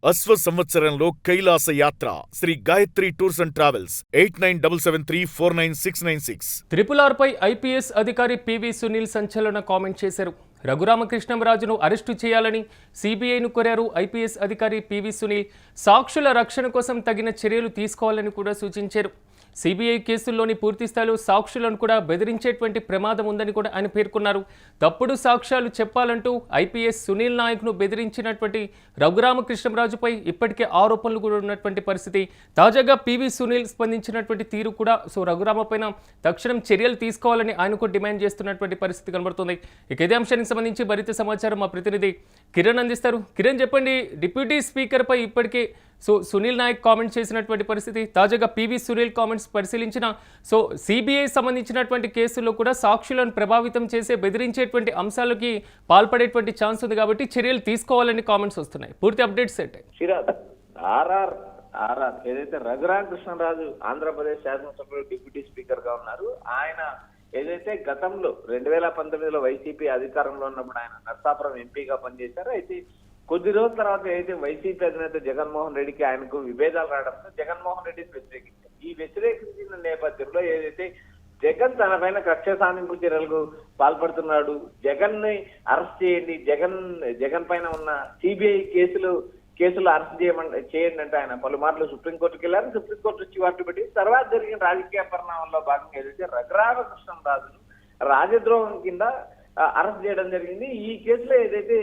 అశ్వ సంవత్సరంలో కైలాస యాత్ర Sri Gayatri tours and travels 8977349696. RRR పై ఐపీఎస్ అధికారి పివి సునీల్ సంచలన కామెంట్ చేశారు. రఘురామకృష్ణంరాజును అరెస్టు చేయాలని సిబిఐను కోరారు. ఐపీఎస్ అధికారి పివి సునీల్ సాక్షుల రక్షణ కోసం తగిన చర్యలు తీసుకోవాలని కూడా సూచించారు. సిబిఐ కేసుల్లోని పూర్తిస్థాయిలో సాక్షులను కూడా బెదిరించేటువంటి ప్రమాదం ఉందని కూడా ఆయన పేర్కొన్నారు. తప్పుడు సాక్ష్యాలు చెప్పాలంటూ ఐపీఎస్ సునీల్ నాయక్ను బెదిరించినటువంటి రఘురామకృష్ణంరాజుపై ఇప్పటికే ఆరోపణలు కూడా ఉన్నటువంటి పరిస్థితి. తాజాగా పివి సునీల్ స్పందించినటువంటి తీరు కూడా రఘురామ పైన తక్షణం చర్యలు తీసుకోవాలని ఆయనకు డిమాండ్ చేస్తున్నటువంటి పరిస్థితి కనబడుతుంది. ఇక ఇదే అంశానికి సంబంధించి మరింత సమాచారం మా ప్రతినిధి కిరణ్ అందిస్తారు. కిరణ్, చెప్పండి, డిప్యూటీ స్పీకర్ పై ఇప్పటికే సునీల్ నాయక్ కామెంట్ చేసినటువంటి పరిస్థితి, తాజాగా పివి సునీల్ కామెంట్స్ పరిశీలించిన సిబిఐ సంబంధించినటువంటి కేసుల్లో కూడా సాక్షులను ప్రభావితం చేసే బెదిరించేటువంటి అంశాలకి పాల్పడేటువంటి ఛాన్స్ ఉంది కాబట్టి చర్యలు తీసుకోవాలని కామెంట్స్ వస్తున్నాయి. పూర్తి అప్డేట్స్ ఏంటి? ఏదైతే రఘురామకృష్ణరాజు ఆంధ్రప్రదేశ్ శాసనసభలో డిప్యూటీ స్పీకర్ గా ఉన్నారు, ఆయన ఏదైతే గతంలో 2019లో వైసీపీ అధికారంలో ఉన్నప్పుడు ఆయన నర్సాపురం ఎంపీగా పనిచేశారు. అయితే కొద్ది రోజుల తర్వాత ఏదైతే వైసీపీ అధినేత జగన్మోహన్ రెడ్డికి ఆయనకు విభేదాలు రావడంతో జగన్మోహన్ రెడ్డిని వ్యతిరేకించారు. ఈ వ్యతిరేకించిన నేపథ్యంలో ఏదైతే జగన్ తన పైన కక్ష సాధింపు చర్యలకు పాల్పడుతున్నాడు, జగన్ ని అరెస్ట్ చేయండి, జగన్ పైన ఉన్న సిబిఐ కేసులు అరెస్ట్ చేయండి అంటే ఆయన పలుమార్లు సుప్రీంకోర్టుకి వెళ్ళారు. సుప్రీంకోర్టు చివాట్లు పెట్టి తర్వాత జరిగిన రాజకీయ పరిణామంలో భాగంగా ఏదైతే రఘురామకృష్ణరాజును రాజద్రోహం కింద అరెస్ట్ చేయడం జరిగింది. ఈ కేసులో ఏదైతే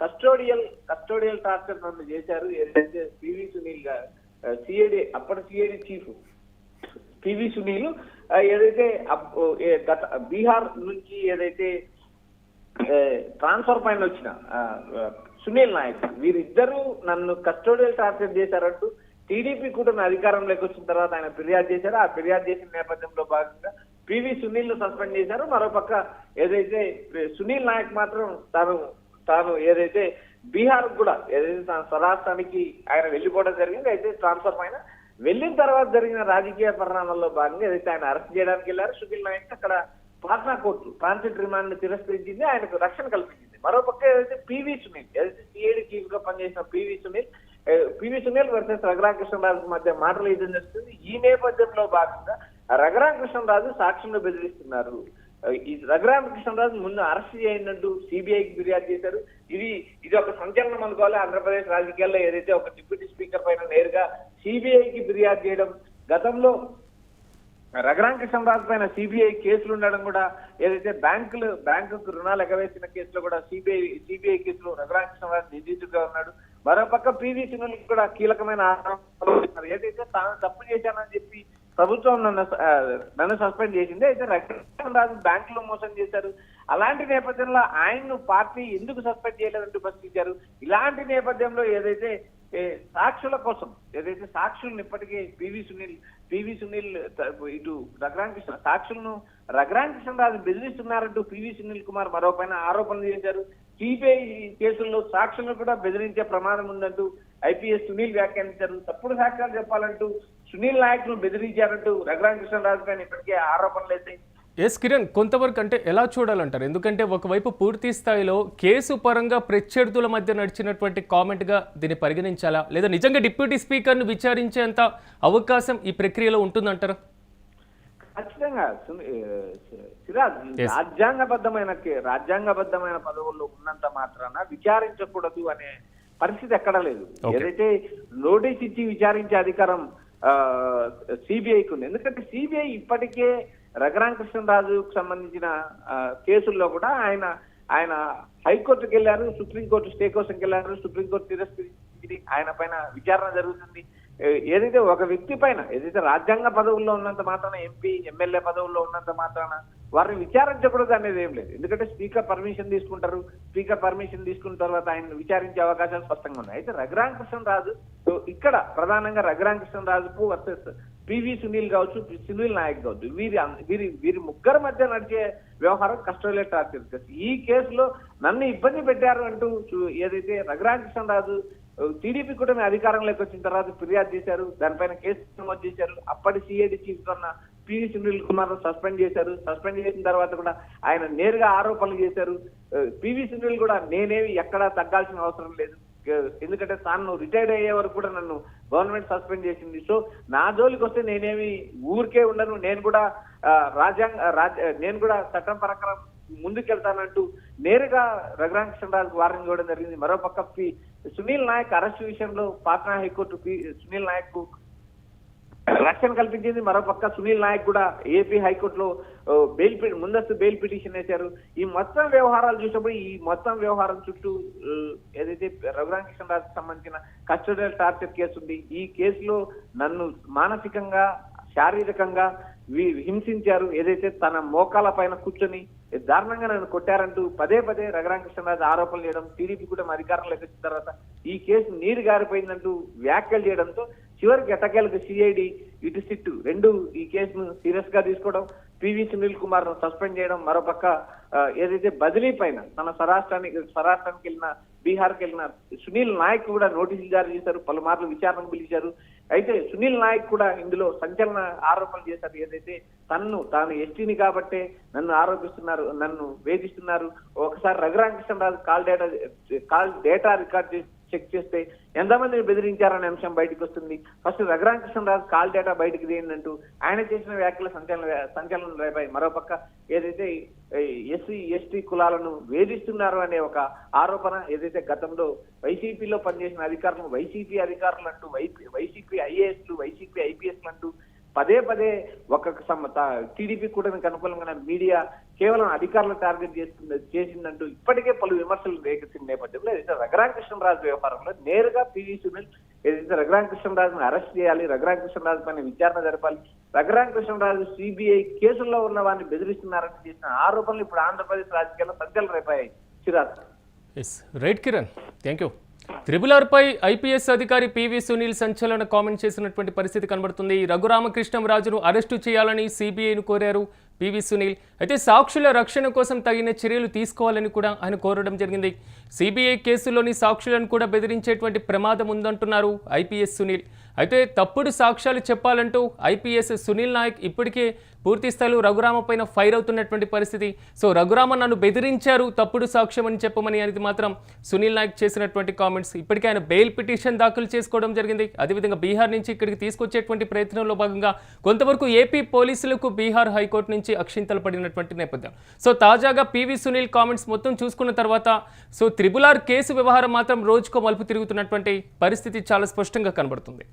కస్టోడియల్ టార్చర్ నన్ను చేశారు, ఏదైతే పివి సునీల్ గా అప్పటి సిఐడి చీఫ్ పివి సునీల్ ఏదైతే బీహార్ నుంచి ఏదైతే ట్రాన్స్ఫర్ పైన వచ్చిన సునీల్ నాయక్, వీరిద్దరూ నన్ను కస్టోడియల్ టార్చర్ చేశారంటూ టీడీపీ కూటమి అధికారంలోకి వచ్చిన తర్వాత ఆయన ఫిర్యాదు చేశారు. ఆ ఫిర్యాదు చేసిన నేపథ్యంలో భాగంగా పివి సునీల్ ను సస్పెండ్ చేశారు. మరోపక్క ఏదైతే సునీల్ నాయక్ మాత్రం తాను ఏదైతే బీహార్ కూడా ఏదైతే తన స్వరాష్ట్రానికి ఆయన వెళ్ళిపోవడం జరిగింది. అయితే ట్రాన్స్ఫర్ పైన వెళ్ళిన తర్వాత జరిగిన రాజకీయ పరిణామాల్లో భాగంగా ఏదైతే ఆయన అరెస్ట్ చేయడానికి వెళ్ళారు సునీల్ నాయక్, అక్కడ పాట్నా కోర్టు ట్రాన్సిట్ రిమాండ్ తిరస్కరించింది, ఆయనకు రక్షణ కల్పించింది. మరోపక్క ఏదైతే పివి సునీల్ ఏదైతే సిఐడి చీఫ్ గా పనిచేసిన పివి సునీల్ వర్సెస్ రఘురామకృష్ణరాజు మధ్య మాటలు యుద్ధం జరుగుతుంది. ఈ నేపథ్యంలో భాగంగా రఘురామకృష్ణరాజు సాక్షులను బెదిరిస్తున్నారు. ఈ రఘురామకృష్ణరాజు ముందు అరెస్ట్ చేయండి సిబిఐకి ఫిర్యాదు చేశారు. ఇది ఒక సంచలనం అనుకోవాలి ఆంధ్రప్రదేశ్ రాజకీయాల్లో. ఏదైతే ఒక డిప్యూటీ స్పీకర్ పైన నేరుగా సిబిఐకి ఫిర్యాదు చేయడం, గతంలో రఘురామకృష్ణరాజు పైన సిబిఐ కేసులు ఉండడం కూడా, ఏదైతే బ్యాంకుకు రుణాలు ఎగవేసిన కేసులో కూడా సిబిఐ కేసులో రఘురామకృష్ణరాజు నిందితుడిగా ఉన్నాడు. మరోపక్క పివి సునీల్ కూడా కీలకమైన ఆరోపణలు, ఏదైతే తాను తప్పు చేశానని చెప్పి ప్రభుత్వం నన్ను సస్పెండ్ చేసింది. అయితే రఘురామకృష్ణరాజు బ్యాంకులో మోసం చేశారు. అలాంటి నేపథ్యంలో ఆయన్ను పార్టీ ఎందుకు సస్పెండ్ చేయలేదంటూ ప్రశ్నించారు. ఇలాంటి నేపథ్యంలో ఏదైతే సాక్షుల కోసం ఏదైతే సాక్షులను ఇప్పటికే పివి సునీల్ ఇటు సాక్షులను రఘురామకృష్ణరాజు బెదిరిస్తున్నారంటూ పివి సునీల్ కుమార్ మరోపైన ఆరోపణలు చేశారు. సిబిఐ కేసుల్లో సాక్షులను కూడా బెదిరించే ప్రమాదం ఉందంటూ ఐపీఎస్ సునీల్ వ్యాఖ్యానించారు. తప్పుడు సాక్ష్యాలు చెప్పాలంటూ సునీల్ నాయక్ను బెదిరించారంటూ రఘురామకృష్ణరాజు పైన ఇప్పటికే ఆరోపణలు అయితే. కిరణ్, కొంతవరకు అంటే ఎలా చూడాలంటారు? ఎందుకంటే ఒకవైపు పూర్తి స్థాయిలో కేసు పరంగా ప్రత్యర్థుల మధ్య నడిచినటువంటి కామెంట్గా దీన్ని పరిగణించాలా, లేదా నిజంగా డిప్యూటీ స్పీకర్ను విచారించేంత అవకాశం ఈ ప్రక్రియలో ఉంటుందంటారా? ఖచ్చితంగా రాజ్యాంగబద్ధమైన పదవుల్లో ఉన్నంత మాత్రాన విచారించకూడదు అనే పరిస్థితి ఎక్కడా లేదు. ఏదైతే నోటీస్ ఇచ్చి విచారించే అధికారం సిబిఐకి ఉంది. ఎందుకంటే సిబిఐ ఇప్పటికే రఘురామకృష్ణరాజుకు సంబంధించిన కేసుల్లో కూడా ఆయన హైకోర్టుకి వెళ్ళారు, సుప్రీంకోర్టు స్టే కోసంకి వెళ్ళారు, సుప్రీంకోర్టు తిరస్కరించి ఆయన పైన విచారణ జరుగుతుంది. ఏదైతే ఒక వ్యక్తి పైన ఏదైతే రాజ్యాంగ పదవుల్లో ఉన్నంత మాత్రాన, ఎంపీ ఎమ్మెల్యే పదవుల్లో ఉన్నంత మాత్రాన వారిని విచారించకూడదు అనేది ఏం లేదు. ఎందుకంటే స్పీకర్ పర్మిషన్ తీసుకుంటారు, స్పీకర్ పర్మిషన్ తీసుకున్న తర్వాత ఆయన విచారించే అవకాశాలు స్పష్టంగా ఉన్నాయి. అయితే రఘురామకృష్ణరాజు ఇక్కడ ప్రధానంగా రఘురామకృష్ణరాజుకు వర్సెస్ పివి సునీల్ కావచ్చు, సునీల్ నాయక్ కావచ్చు, వీరి ముగ్గురు మధ్య నడిచే వ్యవహారం కస్టోడియల్ టార్చర్ కేసు. ఈ కేసులో నన్ను ఇబ్బంది పెట్టారు అంటూ ఏదైతే రఘురామకృష్ణరాజు టీడీపీ కూటమి అధికారంలోకి వచ్చిన తర్వాత ఫిర్యాదు చేశారు, దానిపైన కేసు నమోదు చేశారు. అప్పటి సిఐడి చీఫ్ కన్నా పివి సునీల్ కుమార్ సస్పెండ్ చేశారు. సస్పెండ్ చేసిన తర్వాత కూడా ఆయన నేరుగా ఆరోపణలు చేశారు. పివి సునీల్ కూడా నేనేమి ఎక్కడా తగ్గాల్సిన అవసరం లేదు, ఎందుకంటే తాను రిటైర్డ్ అయ్యే వరకు కూడా నన్ను గవర్నమెంట్ సస్పెండ్ చేసింది. సో నా జోలికి వస్తే నేనేమి ఊరికే ఉండను, నేను కూడా నేను కూడా చట్టం ప్రకారం ముందుకెళ్తానంటూ నేరుగా రఘురామకృష్ణరాజుకు వార్నింగ్ ఇవ్వడం జరిగింది. మరోపక్క సునీల్ నాయక్ అరెస్టు విషయంలో పాట్నా హైకోర్టు సునీల్ నాయక్ కు రక్షణ కల్పించింది. మరోపక్క సునీల్ నాయక్ కూడా ఏపీ హైకోర్టులో ముందస్తు బెయిల్ పిటిషన్ వేశారు. ఈ మొత్తం వ్యవహారాలు చూసినప్పుడు ఈ మొత్తం వ్యవహారం చుట్టూ ఏదైతే రఘురామకృష్ణరాజుకు సంబంధించిన కస్టోడియల్ టార్చర్ కేసు ఉంది, ఈ కేసులో నన్ను మానసికంగా శారీరకంగా హింసించారు, ఏదైతే తన మోకాల పైన కూర్చొని దారుణంగా నన్ను కొట్టారంటూ పదే పదే రఘురామకృష్ణరాజు ఆరోపణలు చేయడం, టీడీపీ కూడా అధికారంలోకి వచ్చిన తర్వాత ఈ కేసు నీరు గారిపోయిందంటూ వ్యాఖ్యలు చేయడంతో చివరికి ఎట్టకేలకు సిఐడి ఇటు సిట్టు రెండు ఈ కేసును సీరియస్ గా తీసుకోవడం, పివి సునీల్ కుమార్ ను సస్పెండ్ చేయడం, మరోపక్క ఏదైతే బదిలీ పైన తన స్వరాష్ట్రానికి వెళ్ళిన బీహార్కి వెళ్ళిన సునీల్ నాయక్ కూడా నోటీసులు జారీ చేశారు, పలుమార్లు విచారణకు పిలిచారు. అయితే సునీల్ నాయక్ కూడా ఇందులో సంచలన ఆరోపణలు చేశారు. ఏదైతే తాను ఎస్టీని కాబట్టే నన్ను ఆరోపిస్తున్నారు, నన్ను వేధిస్తున్నారు. ఒకసారి Raghurama Krishna Raju call data record check చేస్తే ఎంతమందిని బెదిరించారనే అంశం బయటకు వస్తుంది. ఫస్ట్ రఘురామకృష్ణరాజు కాల్ డేటా బయటకు తీయండి ఆయన చేసిన వ్యాఖ్యల సంచలనం రేపాయి. మరోపక్క ఏదైతే ఎస్సీ ఎస్టీ కులాలను వేధిస్తున్నారు అనే ఒక ఆరోపణ, ఏదైతే గతంలో వైసీపీలో పనిచేసిన అధికారులు వైసీపీ అధికారులు అంటూ వైసీపీ ఐఏఎస్లు వైసీపీ ఐపీఎస్లు అంటూ పదే పదే టీడీపీ కూటమికి అనుకూలంగా మీడియా కేవలం అధికారులను టార్గెట్ చేసిందంటూ ఇప్పటికే పలు విమర్శలు రేకెత్తిన నేపథ్యంలో ఏదైతే రఘురామకృష్ణరాజు వ్యవహారంలో నేరుగా పివి సునీల్ ఏదైతే రఘురామకృష్ణరాజును అరెస్ట్ చేయాలి, రఘురామకృష్ణరాజు పైన విచారణ జరపాలి, రఘురామకృష్ణరాజు సిబిఐ కేసుల్లో ఉన్న వారిని బెదిరిస్తున్నారని చేసిన ఆరోపణలు ఇప్పుడు ఆంధ్రప్రదేశ్ రాజకీయాల్లో సంచలనం రేపాయి. Chirag. Right Kiran, thank you. త్రిబులార్పై ఐపీఎస్ అధికారి పివి సునీల్ సంచలన కామెంట్ చేసినటువంటి పరిస్థితి కనబడుతుంది. రఘురామకృష్ణరాజును అరెస్టు చేయాలని సిబిఐను కోరారు పివి సునీల్. అయితే సాక్షుల రక్షణ కోసం తగిన చర్యలు తీసుకోవాలని కూడా ఆయన కోరడం జరిగింది. సిబిఐ కేసులోని సాక్షులను కూడా బెదిరించేటువంటి ప్రమాదం ఉందంటున్నారు ఐపీఎస్ సునీల్. అయితే తప్పుడు సాక్ష్యాలు చెప్పాలంటూ ఐపీఎస్ సునీల్ నాయక్ ఇప్పటికే పూర్తి స్థాయిలో రఘురామ పైన ఫైర్ అవుతున్నటువంటి పరిస్థితి. సో రఘురామ నన్ను బెదిరించారు, తప్పుడు సాక్ష్యం అని చెప్పమని అనేది మాత్రం సునీల్ నాయక్ చేసినటువంటి కామెంట్స్. ఇప్పటికే ఆయన బెయిల్ పిటిషన్ దాఖలు చేసుకోవడం జరిగింది. అదేవిధంగా బీహార్ నుంచి ఇక్కడికి తీసుకొచ్చేటువంటి ప్రయత్నంలో భాగంగా కొంతవరకు ఏపీ పోలీసులకు బీహార్ హైకోర్టు నుంచి అక్షింతలు పడినటువంటి నేపథ్యం. సో తాజాగా పివి సునీల్ కామెంట్స్ మొత్తం చూసుకున్న తర్వాత త్రిబుల్ ఆర్ కేసు వ్యవహారం మాత్రం రోజుకో మలుపు తిరుగుతున్నటువంటి పరిస్థితి చాలా స్పష్టంగా కనబడుతుంది.